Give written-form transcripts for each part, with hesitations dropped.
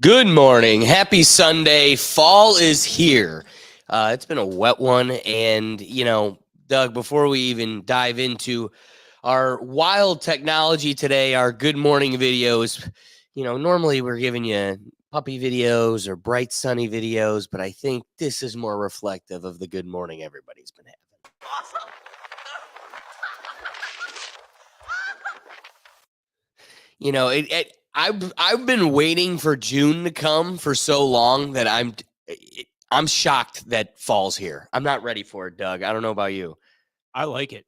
Good morning. Happy Sunday. Fall is here. It's been a wet one. And, Doug, before we even dive into our wild technology today, our good morning videos, normally we're giving you puppy videos or bright sunny videos, but I think this is more reflective of the good morning everybody's been having. I've been waiting for June to come for so long that I'm shocked that fall's here. I'm not ready for it, Doug. I don't know about you. I like it.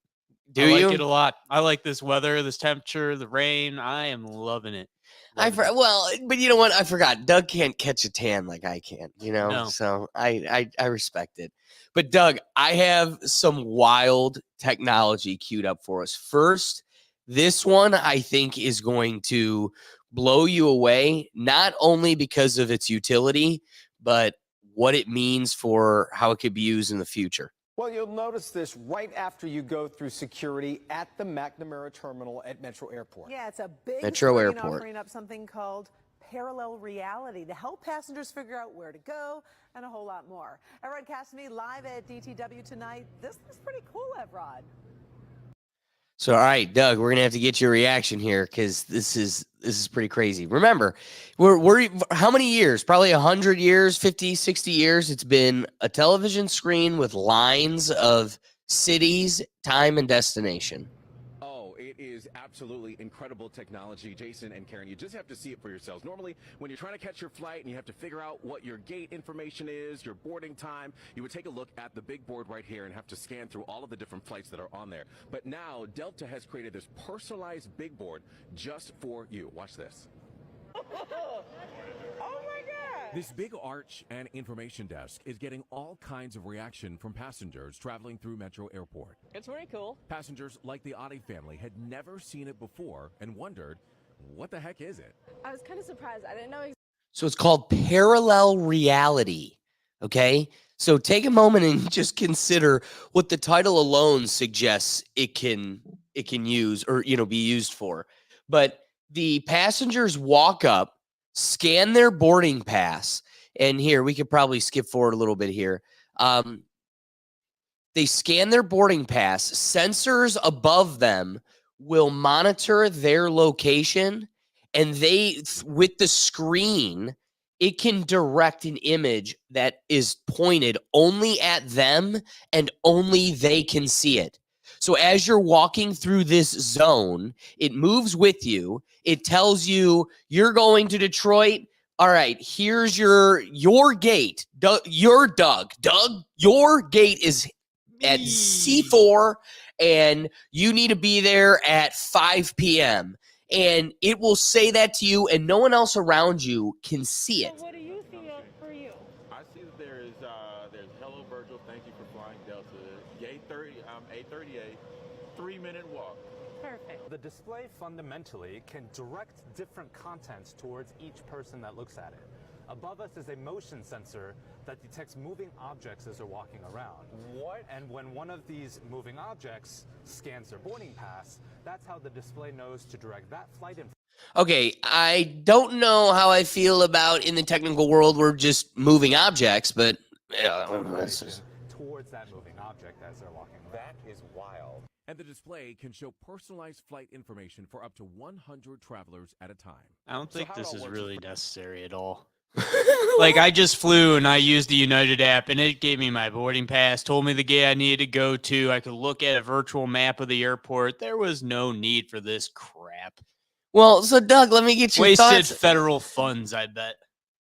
Do I you? like it a lot. I like this weather, this temperature, the rain. I am loving it. But you know what? I forgot. Doug can't catch a tan like I can, No. So I respect it. But Doug, I have some wild technology queued up for us. First, this one I think is going to blow you away, not only because of its utility, but what it means for how it could be used in the future. Well, you'll notice this right after you go through security at the McNamara terminal at Metro Airport. Yeah, it's a big Metro screen Airport. offering up something called parallel reality to help passengers figure out where to go and a whole lot more. Evrod Cassidy live at DTW tonight. This is pretty cool, Evrod. So, all right, Doug, we're gonna have to get your reaction here because this is pretty crazy. Remember, we're how many years? Probably 100 years, 50, 60 years. It's been a television screen with lines of cities, time, and destination. Oh, it is absolutely incredible technology, Jason and Karen. You just have to see it for yourselves. Normally, when you're trying to catch your flight and you have to figure out what your gate information is, your boarding time, you would take a look at the big board right here and have to scan through all of the different flights that are on there. But now, Delta has created this personalized big board just for you. Watch this. Oh my God! This big arch and information desk is getting all kinds of reaction from passengers traveling through Metro Airport. It's pretty cool. Passengers like the Audi family had never seen it before and wondered, what the heck is it? I was kind of surprised. I didn't know. So it's called parallel reality. Okay, so take a moment and just consider what the title alone suggests it can use or be used for. But the passengers walk up, scan their boarding pass, and here we could probably skip forward a little bit here. They scan their boarding pass. Sensors above them will monitor their location, and with the screen, it can direct an image that is pointed only at them and only they can see it. So as you're walking through this zone, it moves with you. It tells you you're going to Detroit. All right, here's your gate. Doug, your gate is at C4, and you need to be there at 5 p.m. And it will say that to you, and no one else around you can see it. So what do you see for you? I see that there's hello Virgil, thank you for flying Delta. Gate 838, 3-minute walk. Perfect. The display fundamentally can direct different content towards each person that looks at it. Above us is a motion sensor that detects moving objects as they're walking around. What? And when one of these moving objects scans their boarding pass, that's how the display knows to direct that flight information. Okay, I don't know how I feel about in the technical world we're just moving objects, but Towards that moving object as they're walking around. That is wild. And the display can show personalized flight information for up to 100 travelers at a time. I don't think how this it all is works really is- necessary at all. Like, I just flew and I used the United app and it gave me my boarding pass, told me the gate I needed to go to. I could look at a virtual map of the airport. There was no need for this crap. well, so Doug, let me get your Wasted thoughts. federal funds, I bet.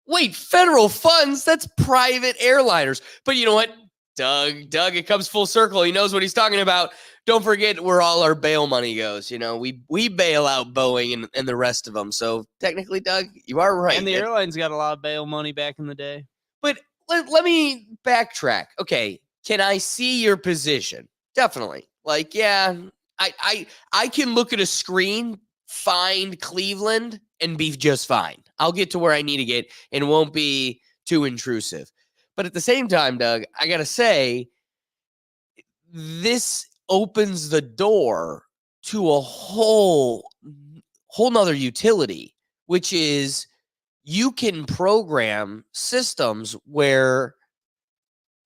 Wait, federal funds? That's private airliners. But you know what? Doug, it comes full circle. He knows what he's talking about. Don't forget where all our bail money goes. We bail out Boeing and the rest of them. So technically, Doug, you are right. And the airlines got a lot of bail money back in the day. But let me backtrack. Okay, can I see your position? Definitely. Like, yeah, I can look at a screen, find Cleveland, and be just fine. I'll get to where I need to get and won't be too intrusive. But at the same time, Doug, I got to say, this opens the door to a whole nother utility, which is you can program systems where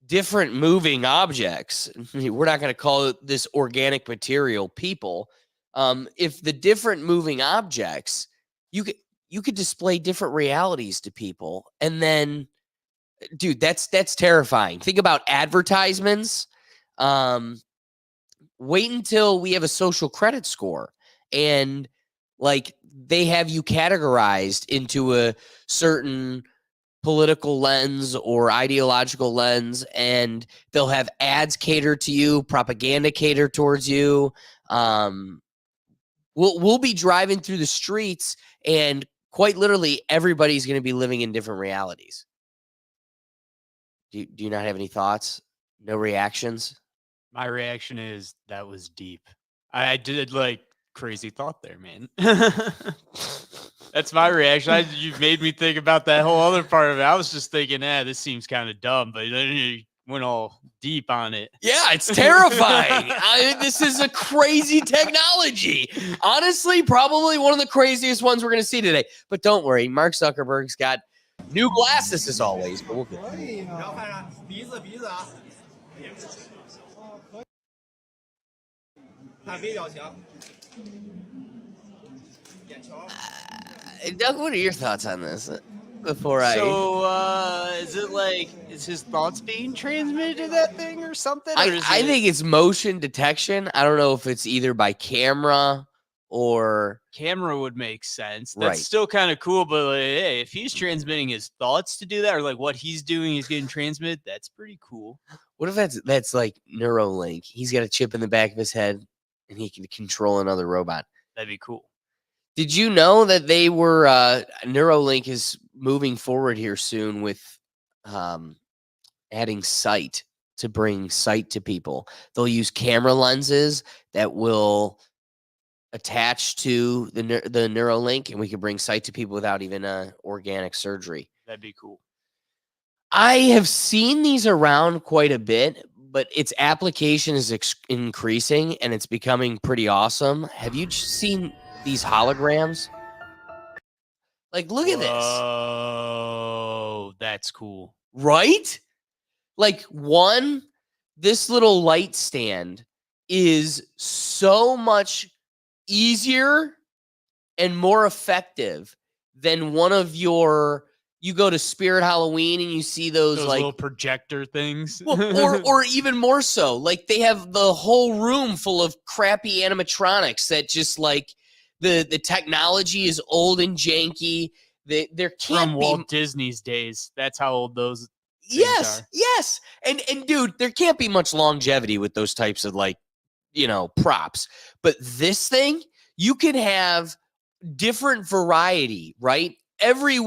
different moving objects, we're not going to call this organic material, people. If the different moving objects, you could display different realities to people. And then, dude, that's terrifying. Think about advertisements. Wait until we have a social credit score and like they have you categorized into a certain political lens or ideological lens, and they'll have ads cater to you, propaganda cater towards you. We'll be driving through the streets, and quite literally, everybody's going to be living in different realities. Do you not have any thoughts? No reactions? My reaction is that was deep. I did like crazy thought there, man. That's my reaction. You made me think about that whole other part of it. I was just thinking, this seems kind of dumb, but then you went all deep on it. Yeah, it's terrifying. This is a crazy technology. Honestly, probably one of the craziest ones we're going to see today. But don't worry, Mark Zuckerberg's got new glasses as always. But we'll get Doug, what are your thoughts on this? Before is it like, is his thoughts being transmitted to that thing or something? Or I think it's motion detection. I don't know if it's either by camera or camera would make sense. That's Right. still kind of cool, but like, hey, if he's transmitting his thoughts to do that, or like what he's doing is getting transmitted, that's pretty cool. what if that's like Neuralink? He's got a chip in the back of his head and he can control another robot. That'd be cool. Did you know that they were Neuralink is moving forward here soon with adding sight to bring sight to people? They'll use camera lenses that will attach to the Neuralink, and we can bring sight to people without even organic surgery. That'd be cool. I have seen these around quite a bit, but its application is increasing, and it's becoming pretty awesome. Have you seen these holograms? Like, look at this. Oh, that's cool. Right? Like, this little light stand is so much easier and more effective than one of your, you go to Spirit Halloween and you see those like little projector things. well, or even more so, like they have the whole room full of crappy animatronics that just like the technology is old and janky. There can't From Walt Disney's days. That's how old those Yes, are. yes. And dude, there can't be much longevity with those types of like, props. But this thing, you can have different variety, right? Every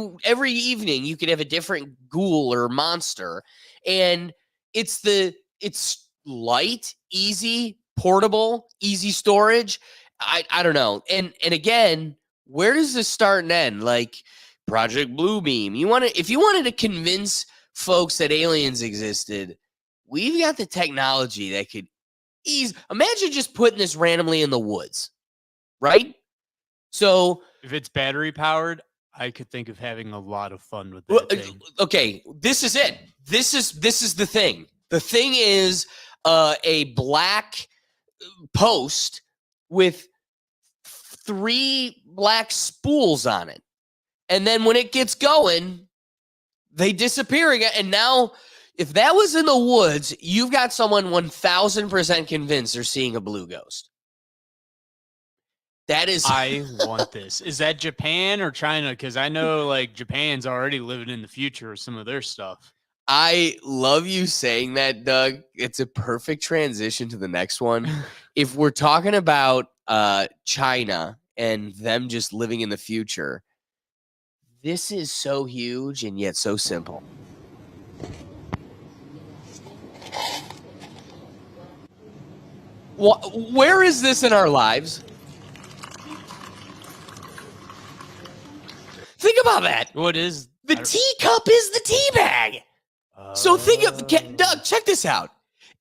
evening you could have a different ghoul or monster, and it's light, easy, portable, easy storage. I don't know. And again, where does this start and end? Like Project Bluebeam. If you wanted to convince folks that aliens existed, we've got the technology that could imagine just putting this randomly in the woods, right? So if it's battery powered, I could think of having a lot of fun with that thing. Okay, this is it. This is the thing. The thing is a black post with 3 black spools on it. And then when it gets going, they disappear again. And now, if that was in the woods, you've got someone 1000% convinced they're seeing a blue ghost. That is. I want this. Is that Japan or China? Because I know like Japan's already living in the future with some of their stuff. I love you saying that, Doug. It's a perfect transition to the next one. If we're talking about China and them just living in the future, this is so huge and yet so simple. Where is this in our lives? Think about that. What is the teacup? Is the tea bag? So think of Doug. Check this out.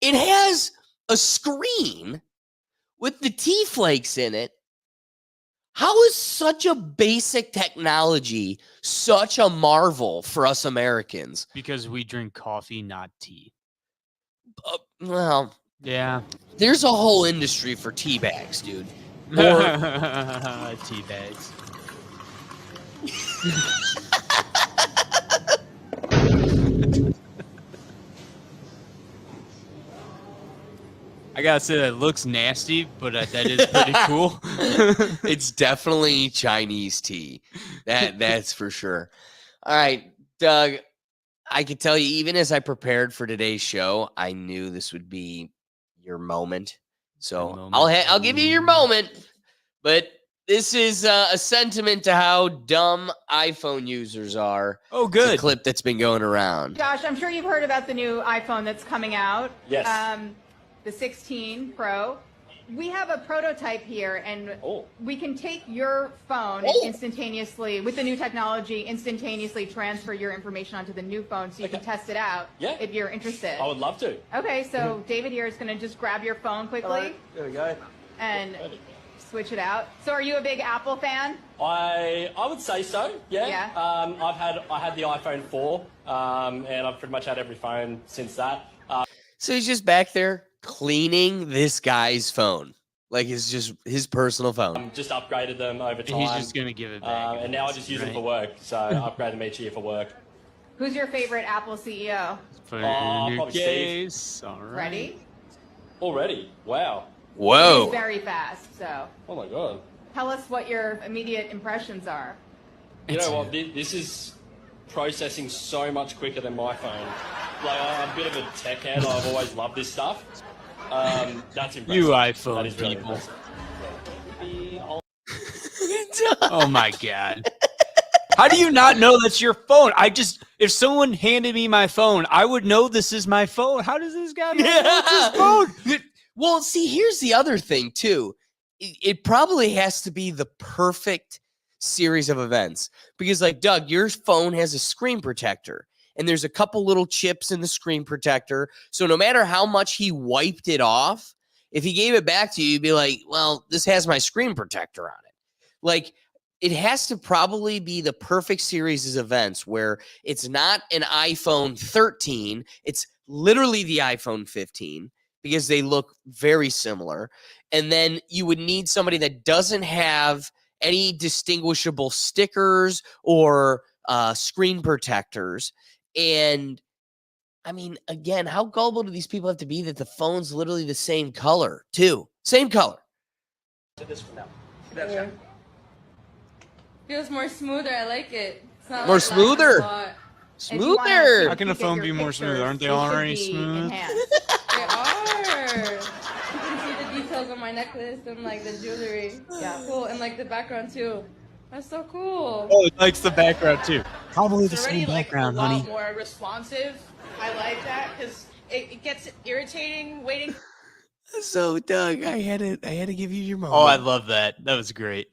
It has a screen with the tea flakes in it How is such a basic technology such a marvel for us Americans? Because we drink coffee, not tea. Well, Yeah. there's a whole industry for tea bags, dude. Tea bags. I gotta say that looks nasty, but that is pretty cool. It's definitely Chinese tea. That's for sure. All right, Doug, I could tell you, even as I prepared for today's show, I knew this would be your moment. So I'll give you your moment, but this is a sentiment to how dumb iPhone users are. Oh, It's a good. clip that's been going around. Josh, I'm sure you've heard about the new iPhone that's coming out. Yes. The 16 Pro. We have a prototype here, and we can take your phone and instantaneously, with the new technology, instantaneously transfer your information onto the new phone so you can test it out if you're interested. I would love to. Okay, so David here is going to just grab your phone quickly There we go. and switch it out. So are you a big Apple fan? I would say so. Yeah. Yeah. I had the iPhone 4, and I've pretty much had every phone since that. So he's just back there cleaning this guy's phone. Like it's just his personal phone. Just upgraded them over time. He's just gonna give it back. And now I just use them for work. So I upgrade them each year for work. Who's your favorite Apple CEO? Probably Steve. Case. All right. Ready? Already? Wow. Whoa. He's very fast, so Oh my god. tell us what your immediate impressions are. You know what? This is processing so much quicker than my phone. Like I'm a bit of a tech head. I've always loved this stuff. That's impressive. You That iPhone is really people. impressive. Oh my god. How do you not know that's your phone? If someone handed me my phone, I would know this is my phone. How does this guy know it's his phone? Well, see, here's the other thing too. It probably has to be the perfect series of events because, like, Doug, your phone has a screen protector and there's a couple little chips in the screen protector. So no matter how much he wiped it off, if he gave it back to you, you'd be like, well, this has my screen protector on it. Like, it has to probably be the perfect series of events where it's not an iPhone 13. It's literally the iPhone 15 because they look very similar. And then you would need somebody that doesn't have any distinguishable stickers or screen protectors. And I mean, again, how gullible do these people have to be that the phone's literally the same color too? Same color. This for now. Yeah. Feels more smoother. I like it. It's not More like smoother. a lot. Smoother. How can a phone be more smooth? Aren't they already smooth? They are. You can see the details on my necklace and like the jewelry. Yeah. Cool. And like the background too. That's so cool. Oh, it likes the background too. Probably the It's same already background, like a lot honey. more responsive. I like that because it gets irritating waiting. So, Doug, I had to give you your moment. Oh, I love that. That was great.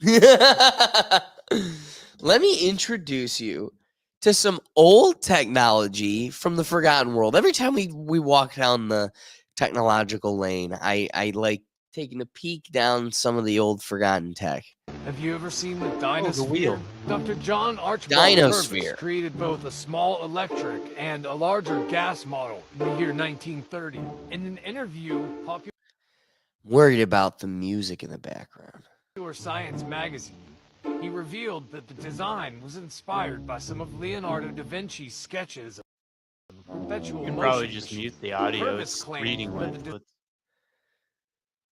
Let me introduce you to some old technology from the forgotten world. Every time we walk down the technological lane, I like taking a peek down some of the old forgotten tech. Have you ever seen the Dinosphere? the wheel. Dr. John Archibald Dinosphere. Purvis created both a small electric and a larger gas model in the year 1930. In an interview, Popular Worried about the music in the background. Science magazine, he revealed that the design was inspired by some of Leonardo da Vinci's sketches of a perpetual You can motion probably just machine. mute the audio. Purvis It's claimed reading that with. the But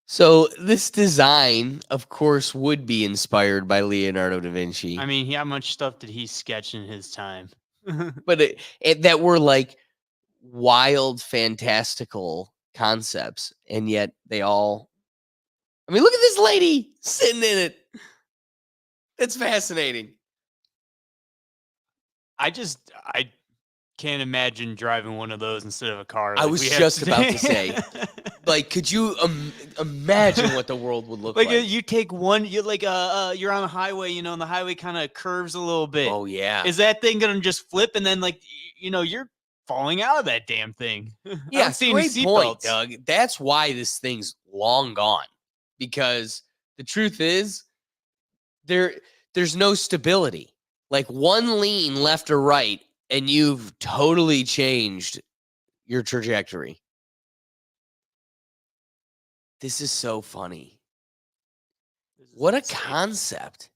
So this design, of course, would be inspired by Leonardo da Vinci. I mean, how much stuff did he sketch in his time? But that were like wild, fantastical concepts, and yet they all. I mean, look at this lady sitting in it. It's fascinating. I can't imagine driving one of those instead of a car. I like was we have just about to today. say, like, could you imagine what the world would look like like? you take one, you're like you're on the highway, and the highway kind of curves a little bit. Oh yeah, Is that thing gonna just flip and then you're falling out of that damn thing? I yeah. don't see any Great point, seatbelts. Doug. That's why this thing's long gone. Because the truth is, there's no stability. Like one lean left or right, and you've totally changed your trajectory. This is so funny. What a concept.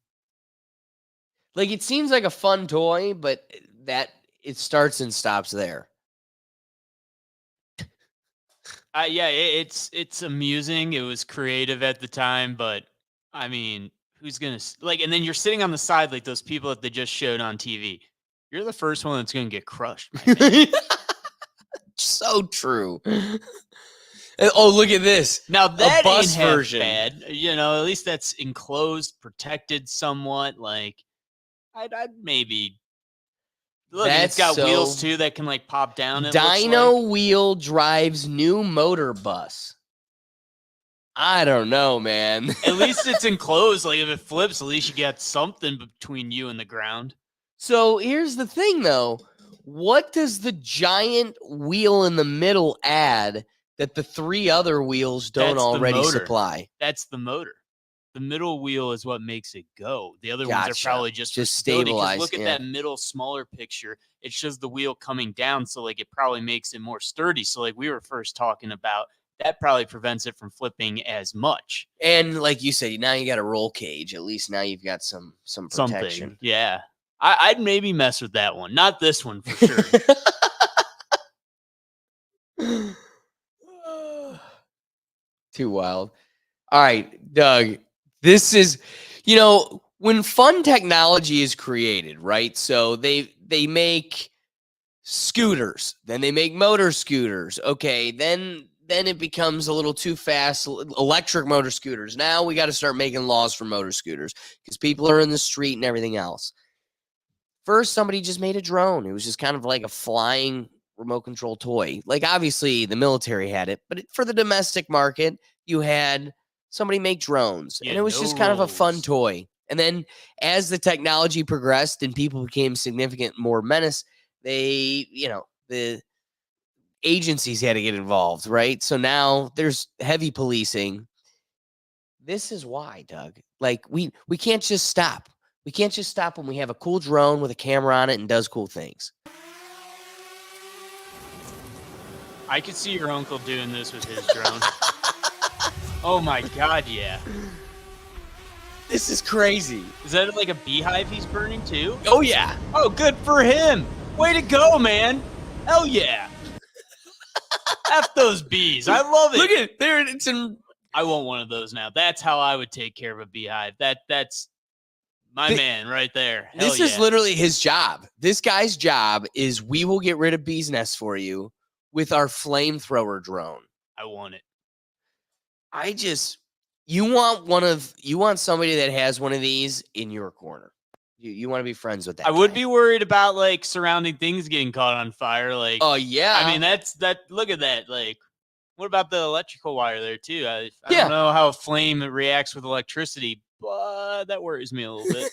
Like, it seems like a fun toy, but that it starts and stops there. Yeah, it's amusing. It was creative at the time, but I mean, who's gonna like? And then you're sitting on the side like those people that they just showed on TV. You're the first one that's gonna get crushed, my man. So true. Oh, look at this. Now that a bus ain't half version. bad. You know, at least that's enclosed, protected somewhat. Like, I'd maybe look. And it's got wheels too that can like pop down. It Dino looks like. Wheel drives new motor bus. I don't know, man. At least it's enclosed. Like if it flips, at least you got something between you and the ground. So here's the thing, though. What does the giant wheel in the middle add that the three other wheels don't That's the already motor. supply? That's the motor. The middle wheel is what makes it go. The other ones Gotcha. are probably just stabilized. Look at that middle smaller picture. It shows the wheel coming down, so like it probably makes it more sturdy. So like we were first talking about, that probably prevents it from flipping as much. And like you said, now you got a roll cage. At least now you've got some protection. Something. Yeah. I'd maybe mess with that one. Not this one for sure. Too wild. All right, Doug. This is, when fun technology is created, right? So they make scooters, then they make motor scooters. Okay, then it becomes a little too fast. Electric motor scooters. Now we got to start making laws for motor scooters because people are in the street and everything else. First, somebody just made a drone. It was just kind of like a flying remote control toy. Like, obviously, the military had it, but for the domestic market, you had somebody make drones. Yeah, and it was just kind of a fun toy. And then as the technology progressed and people became significant more menace, the agencies had to get involved, right? So now there's heavy policing. This is why, Doug. Like, we can't just stop. We can't just stop when we have a cool drone with a camera on it and does cool things. I could see your uncle doing this with his drone. Oh my God, yeah. This is crazy. Is that like a beehive he's burning too? Oh, yeah. Oh, good for him. Way to go, man. Hell yeah. F those bees. I love it. Look at it. There it's in. I want one of those now. That's how I would take care of a beehive. That's my man right there. Hell This is literally his job. This guy's job is we will get rid of bees' nests for you with our flamethrower drone. I want it. You want somebody that has one of these in your corner. You want to be friends with that. I would be worried about like surrounding things getting caught on fire. Like, oh yeah. I mean, look at that. Like, what about the electrical wire there too? I don't know how a flame reacts with electricity, but that worries me a little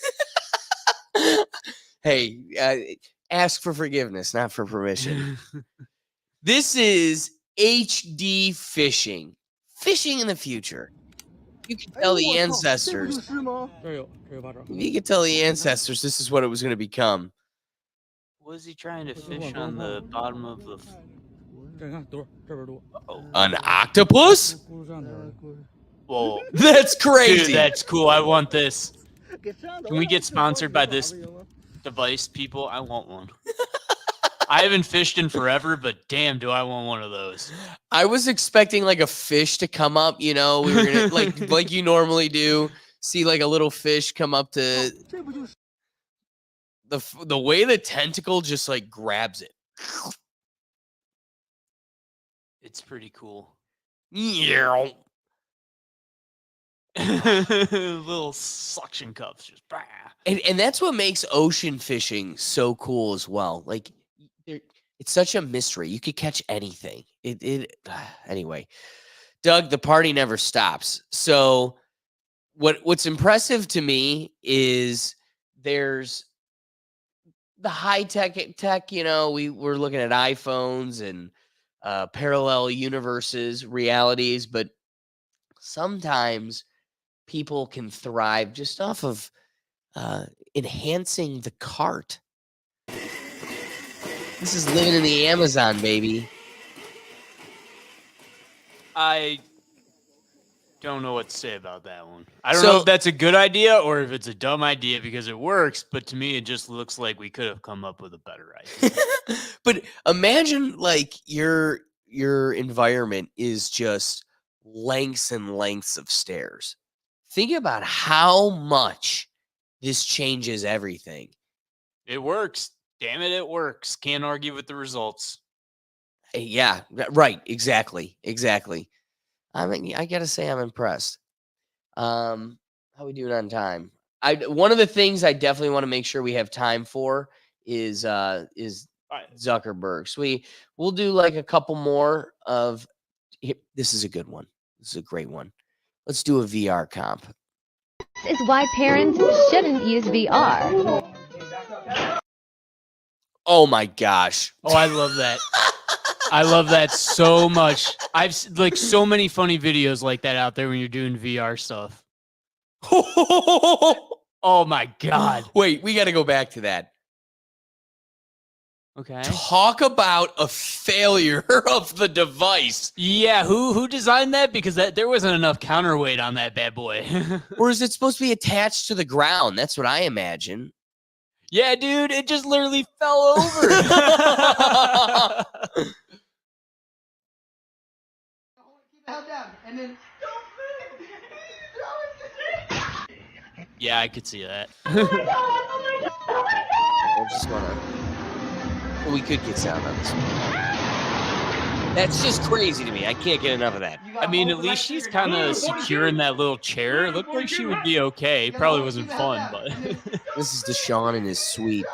bit. Hey, ask for forgiveness, not for permission. This is HD fishing. Fishing in the future. You can tell the ancestors. You can tell the ancestors this is what it was going to become. Was he trying to fish on the bottom of the... An octopus? Whoa. That's crazy. Dude, that's cool. I want this. Can we get sponsored by this device, people? I want one. I haven't fished in forever, but damn, do I want one of those. I was expecting like a fish to come up, we were gonna like you normally do, see like a little fish come up to the way the tentacle just like grabs it. It's pretty cool. Yeah. Little suction cups just bah. And that's what makes ocean fishing so cool as well. Like it's such a mystery. You could catch anything. Anyway, Doug, the party never stops. So what's impressive to me is there's the high tech, we're looking at iPhones and parallel universes, realities, but sometimes people can thrive just off of enhancing the cart. This is living in the Amazon, baby. I don't know what to say about that one. I don't know if that's a good idea or if it's a dumb idea because it works, but to me, it just looks like we could have come up with a better idea. But imagine like your environment is just lengths and lengths of stairs. Think about how much this changes everything. It works. Damn it, it works. Can't argue with the results. Yeah, right. Exactly. I mean, I gotta say, I'm impressed. How we doing on time? One of the things I definitely want to make sure we have time for is Zuckerberg. So we'll do like a couple more of. This is a good one. This is a great one. Let's do a VR comp. This is why parents shouldn't use VR. Oh my gosh. Oh, I love that. I love that so much. I've like so many funny videos like that out there when you're doing VR stuff. Oh my God. Wait, we got to go back to that. Okay. Talk about a failure of the device. Yeah, who designed that? Because there wasn't enough counterweight on that bad boy. Or is it supposed to be attached to the ground? That's what I imagine. Yeah, dude, it just literally fell over. Yeah, I could see that. We could get sound on this one. That's just crazy to me. I can't get enough of that. I mean, at least she's kind of secure in that little chair. It looked like she would be okay. Probably wasn't fun, but... This is Deshaun in his suite.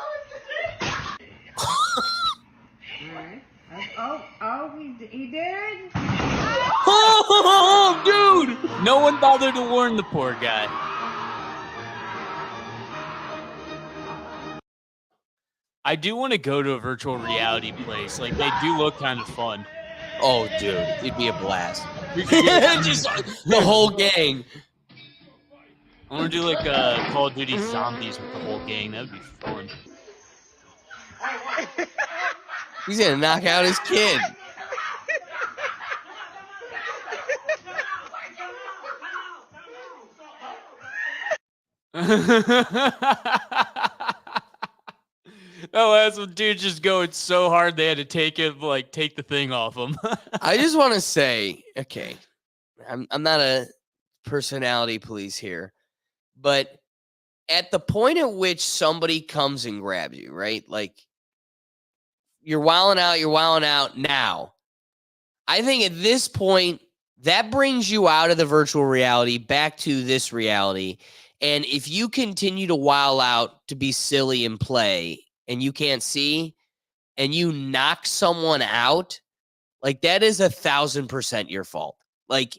He did? Oh, dude! No one bothered to warn the poor guy. I do want to go to a virtual reality place. Like, they do look kind of fun. Oh, dude, it'd be a blast. Just the whole gang. I want to do like Call of Duty Zombies with the whole gang. That would be fun. He's gonna knock out his kid. That last one, dude, just going so hard they had to take the thing off him. I just want to say, okay, I'm not a personality police here, but at the point at which somebody comes and grabs you, right? Like you're wilding out now. I think at this point, that brings you out of the virtual reality back to this reality. And if you continue to wild out to be silly and play and you can't see and you knock someone out, like that is 1,000% your fault. Like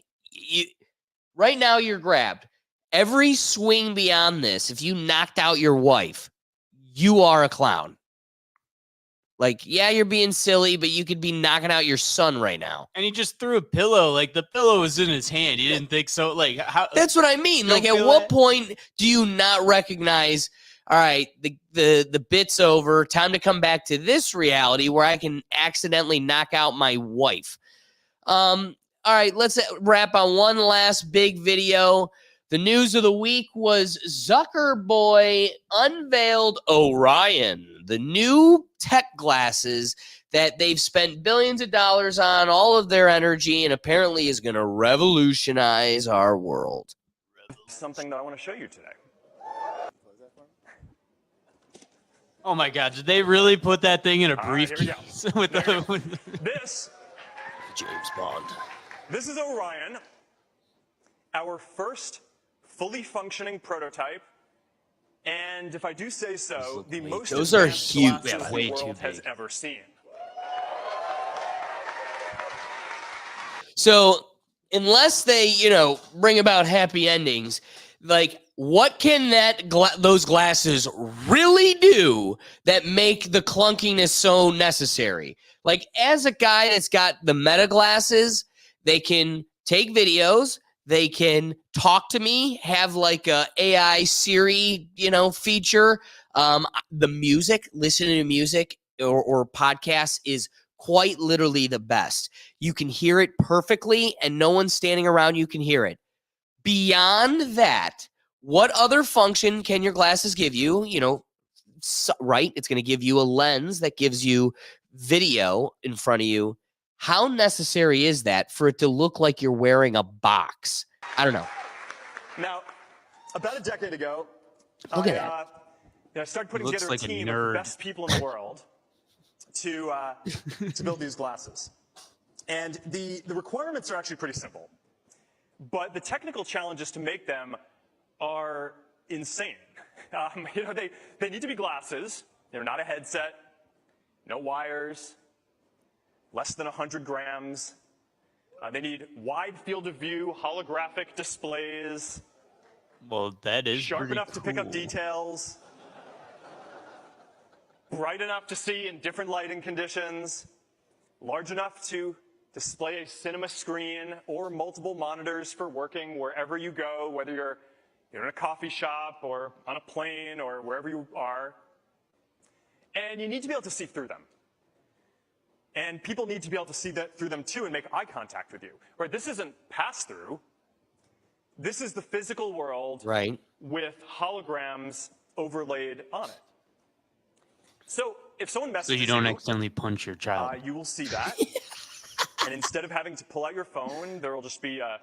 right now you're grabbed. Every swing beyond this, if you knocked out your wife, you are a clown. Like, yeah, you're being silly, but you could be knocking out your son right now. And he just threw a pillow. Like, the pillow was in his hand. He didn't think so. Like, how? That's what I mean. Like, at what point do you not recognize, all right, the bit's over. Time to come back to this reality where I can accidentally knock out my wife. All right, let's wrap on one last big video. The news of the week was Zuckerboy unveiled Orion, the new tech glasses that they've spent billions of dollars on, all of their energy, and apparently is going to revolutionize our world. Something that I want to show you today. Oh my God, did they really put that thing in a briefcase? Right, this James Bond. This is Orion, our first fully functioning prototype, and if I do say so, the most those are advanced huge. glasses Yeah, the world has ever seen. So unless they, bring about happy endings, like what can those glasses really do that make the clunkiness so necessary? Like as a guy that's got the Meta glasses, they can take videos, They can talk to me, have like a AI Siri, feature. The music, listening to music or podcasts is quite literally the best. You can hear it perfectly and no one standing around you can hear it. Beyond that, what other function can your glasses give you? Right? It's going to give you a lens that gives you video in front of you. How necessary is that for it to look like you're wearing a box? I don't know. Now, about a decade ago, Look at that. I started putting Looks together like a a team of nerd. the best people in the world to build these glasses. And the requirements are actually pretty simple. But the technical challenges to make them are insane. They need to be glasses. They're not a headset. No wires. Less than 100 grams. They need wide field of view, holographic displays. Well, that is sharp pretty enough to pick up details. Bright enough to see in different lighting conditions. Large enough to display a cinema screen or multiple monitors for working wherever you go, whether you're in a coffee shop or on a plane or wherever you are. And you need to be able to see through them. And people need to be able to see through them too and make eye contact with you. Right? This isn't pass-through. This is the physical world with holograms overlaid on it. So if someone messages you, so you don't accidentally punch your child. You will see that. And instead of having to pull out your phone, there will just be a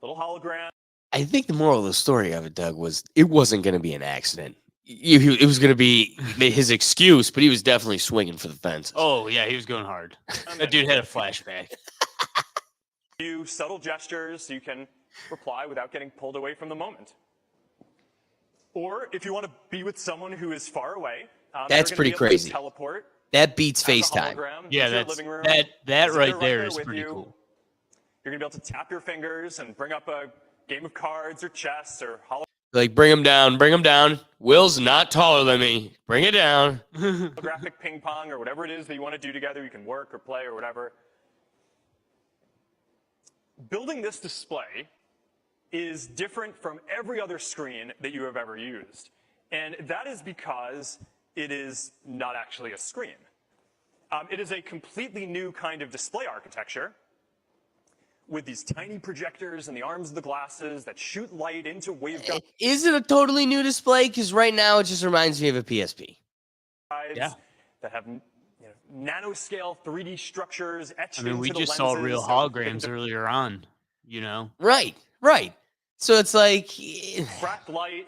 little hologram. I think the moral of the story of it, Doug, was it wasn't going to be an accident. It was going to be his excuse, but he was definitely swinging for the fence. Oh, yeah, he was going hard. That dude had a flashback. Subtle gestures so you can reply without getting pulled away from the moment. Or if you want to be with someone who is far away, that's pretty crazy. Teleport. That beats FaceTime. Yeah, that right there is pretty cool. You're going to be able to tap your fingers and bring up a game of cards or chess or like, bring him down. Will's not taller than me. Bring it down. holographic ping pong or whatever it is that you want to do together. You can work or play or whatever. Building this display is different from every other screen that you have ever used. And that is because it is not actually a screen. It is a completely new kind of display architecture with these tiny projectors in the arms of the glasses that shoot light into waveguides. Is it a totally new display? Because right now it just reminds me of a PSP. Yeah. That have nanoscale 3D structures etched into the we lenses. just saw real holograms earlier on, Right. So it's like crack light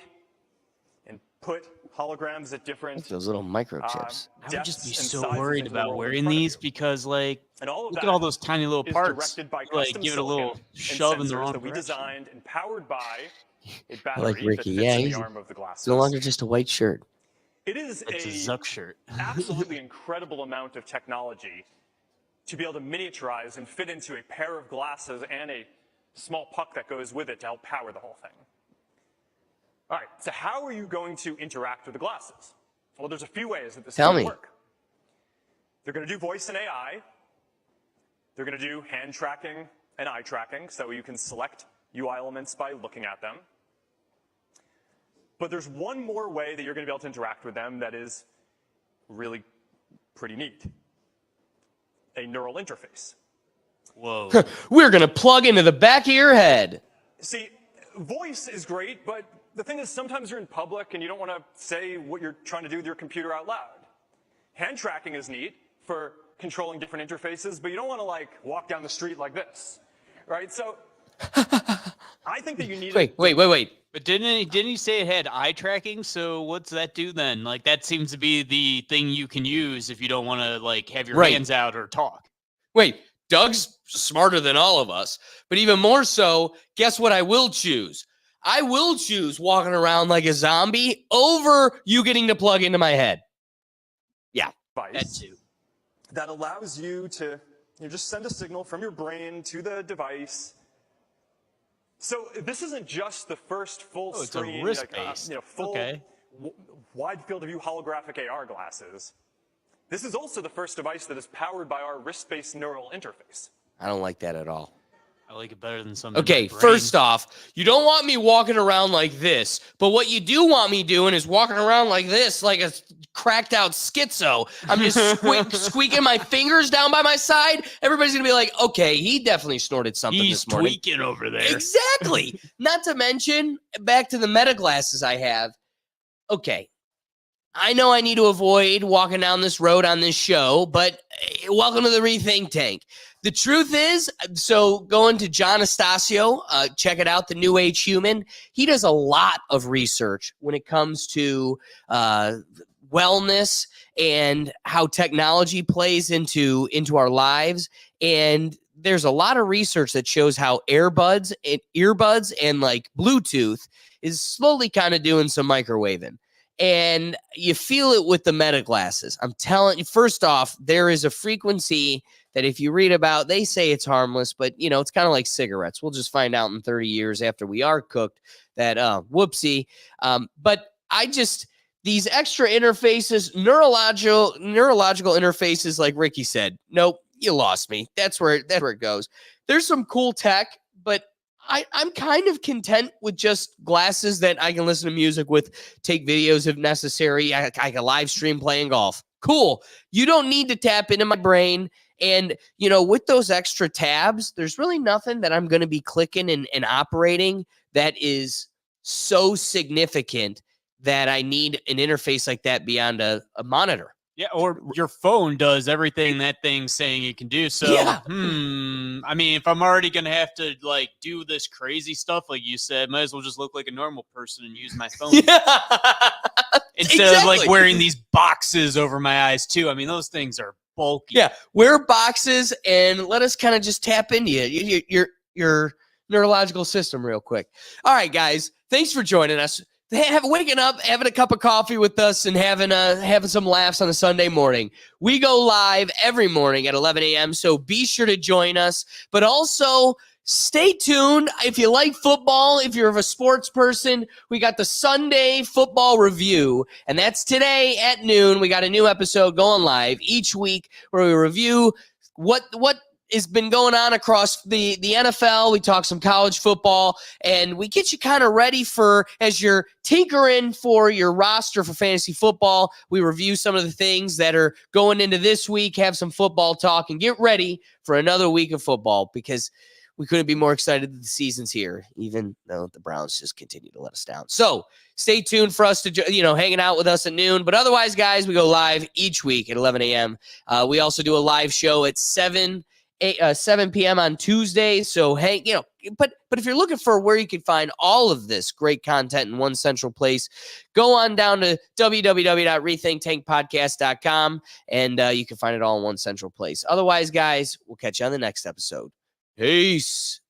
and put holograms at different those little microchips. I would just be so worried about wearing these because, look at all those tiny little parts. Give it a little shove in the wrong that we direction. designed and powered by a I battery like Ricky. that fits in He's the arm of the glasses. no longer just a white shirt. It is It's a Zuck shirt. absolutely incredible amount of technology to be able to miniaturize and fit into a pair of glasses and a small puck that goes with it to help power the whole thing. All right, so how are you going to interact with the glasses? Well, there's a few ways that this is going to work. They're going to do voice and AI. They're going to do hand tracking and eye tracking, so you can select UI elements by looking at them. But there's one more way that you're going to be able to interact with them that is really pretty neat. A neural interface. Whoa. We're going to plug into the back of your head. See, voice is great, but the thing is sometimes you're in public and you don't want to say what you're trying to do with your computer out loud. Hand tracking is neat for controlling different interfaces, but you don't want to walk down the street like this, right? So I think that you need Wait. But didn't he say it had eye tracking? So what's that do then? That seems to be the thing you can use if you don't want to have your hands out or talk. Wait, Doug's smarter than all of us, but even more so, guess what I will choose? I will choose walking around like a zombie over you getting to plug into my head. Yeah, that too. That allows you to just send a signal from your brain to the device. So this isn't just the first full screen, full wide field of view holographic AR glasses. This is also the first device that is powered by our wrist-based neural interface. I don't like that at all. I like it better than something. Okay, first off, you don't want me walking around like this, but what you do want me doing is walking around like this, like a cracked out schizo. I'm just squeaking my fingers down by my side. Everybody's going to be like, okay, he definitely snorted something He's this morning. tweaking over there. Exactly. Not to mention, back to the meta glasses I have. Okay, I know I need to avoid walking down this road on this show, but welcome to the Rethink Tank. The truth is, so going to John Astasio, check it out, The New Age Human. He does a lot of research when it comes to wellness and how technology plays into our lives. And there's a lot of research that shows how earbuds and like Bluetooth is slowly kind of doing some microwaving. And you feel it with the meta glasses. I'm telling you, first off, there is a frequency that if you read about, they say it's harmless, but, you know, it's kind of like cigarettes. We'll just find out in 30 years after we are cooked that, whoopsie. But these extra interfaces, neurological interfaces, like Ricky said, nope, you lost me. That's where it goes. There's some cool tech, but I'm kind of content with just glasses that I can listen to music with, take videos if necessary. I can live stream playing golf. Cool. You don't need to tap into my brain. And, you know, with those extra tabs, there's really nothing that I'm going to be clicking and operating that is so significant that I need an interface like that beyond a monitor. Yeah, or your phone does everything that thing's saying it can do. So, Yeah. I mean, if I'm already going to have to, like, do this crazy stuff, like you said, might as well just look like a normal person and use my phone. Instead of, like, wearing these boxes over my eyes, too. I mean, those things are bulky. Yeah, wear boxes and let us kind of just tap into your neurological system real quick. All right, guys, thanks for joining us. Waking up, having a cup of coffee with us, and having some laughs on a Sunday morning. We go live every morning at 11 a.m., so be sure to join us. But also, stay tuned. If you like football, if you're a sports person, we got the Sunday football review, and that's today at noon. We got a new episode going live each week where we review what has been going on across the NFL. We talk some college football, and we get you kind of ready for, as you're tinkering for your roster for fantasy football, we review some of the things that are going into this week, have some football talk, and get ready for another week of football, because we couldn't be more excited that the season's here, even though the Browns just continue to let us down. So stay tuned for us to, hanging out with us at noon. But otherwise, guys, we go live each week at 11 a.m. We also do a live show at 7 p.m. on Tuesday. So, hey, but if you're looking for where you can find all of this great content in one central place, go on down to www.rethinktankpodcast.com, and you can find it all in one central place. Otherwise, guys, we'll catch you on the next episode. Peace.